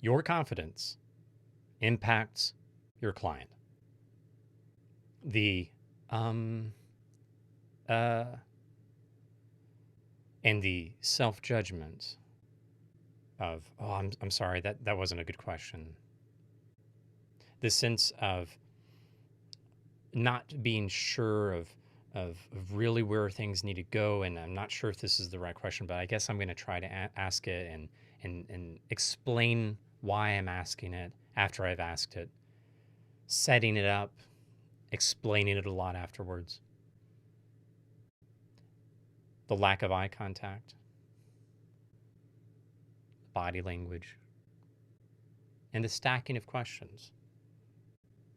Your confidence impacts your client. The uh and the self-judgment of, oh, I'm sorry, that wasn't a good question. The sense of not being sure of really where things need to go, and I'm not sure if this is the right question, but I guess I'm going to try to ask it and explain why I'm asking it after I've asked it, setting it up, explaining it a lot afterwards. The lack of eye contact, body language, and the stacking of questions.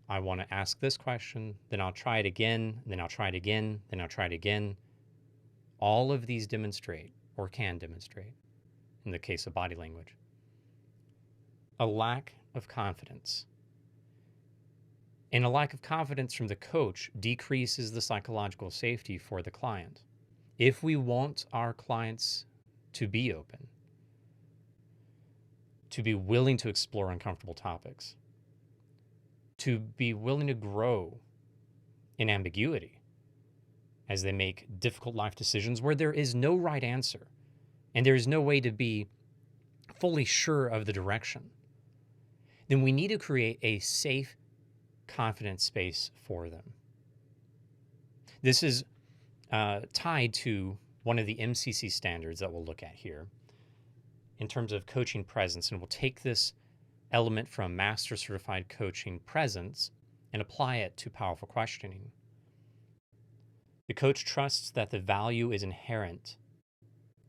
I want to ask this question, then I'll try it again, then I'll try it again, then I'll try it again. All of these demonstrate, or can demonstrate, in the case of body language, a lack of confidence. And a lack of confidence from the coach decreases the psychological safety for the client. If we want our clients to be open, to be willing to explore uncomfortable topics, to be willing to grow in ambiguity as they make difficult life decisions where there is no right answer and there is no way to be fully sure of the direction, then we need to create a safe, confident space for them. This is tied to one of the MCC standards that we'll look at here in terms of coaching presence, and we'll take this element from Master Certified Coaching Presence and apply it to powerful questioning. The coach trusts that the value is inherent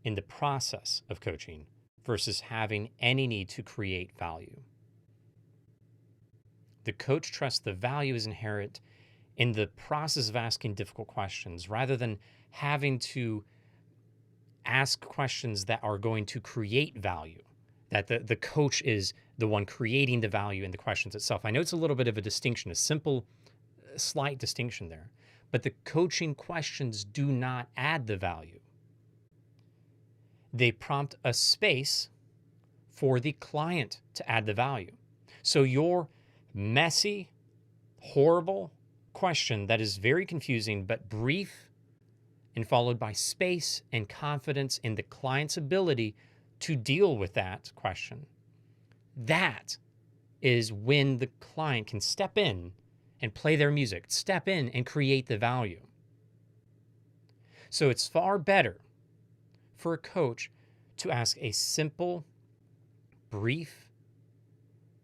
in the process of coaching versus having any need to create value. The coach trusts the value is inherent in the process of asking difficult questions rather than having to ask questions that are going to create value, that the coach is the one creating the value in the questions itself. I know it's a little bit of a distinction, a simple, slight distinction there, but the coaching questions do not add the value. They prompt a space for the client to add the value. So your messy, horrible question that is very confusing but brief and followed by space and confidence in the client's ability to deal with that question, that is when the client can step in and play their music, step in and create the value. So it's far better for a coach to ask a simple, brief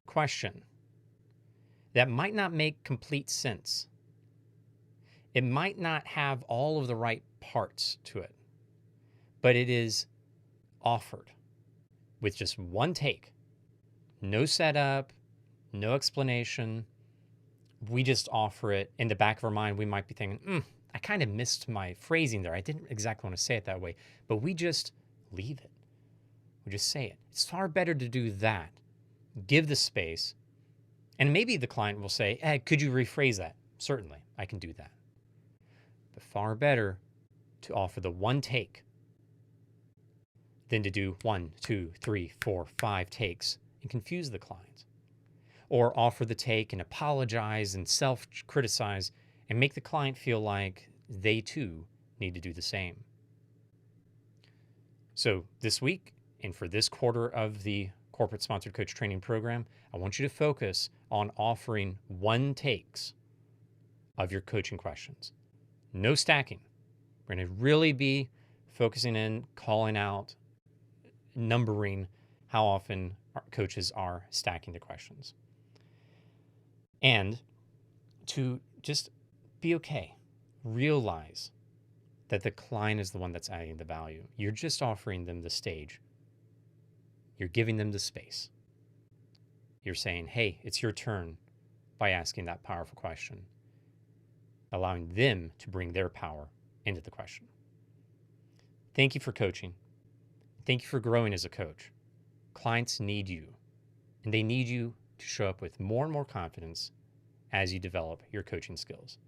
question that might not make complete sense. It might not have all of the right parts to it, but it is offered with just one take. No setup, no explanation. We just offer it. In the back of our mind, we might be thinking, I kind of missed my phrasing there. I didn't exactly want to say it that way, but we just leave it. We just say it. It's far better to do that. Give the space. And maybe the client will say, hey, could you rephrase that? Certainly, I can do that. But far better to offer the one take than to do 1, 2, 3, 4, 5 takes and confuse the client. Or offer the take and apologize and self-criticize and make the client feel like they too need to do the same. So this week and for this quarter of the Corporate Sponsored Coach Training Program, I want you to focus on offering one takes of your coaching questions. No stacking. We're going to really be focusing in, calling out, numbering how often our coaches are stacking the questions. And to just be okay. Realize that the client is the one that's adding the value. You're just offering them the stage. You're giving them the space. You're saying, hey, it's your turn by asking that powerful question, allowing them to bring their power into the question. Thank you for coaching. Thank you for growing as a coach. Clients need you, and they need you to show up with more and more confidence as you develop your coaching skills.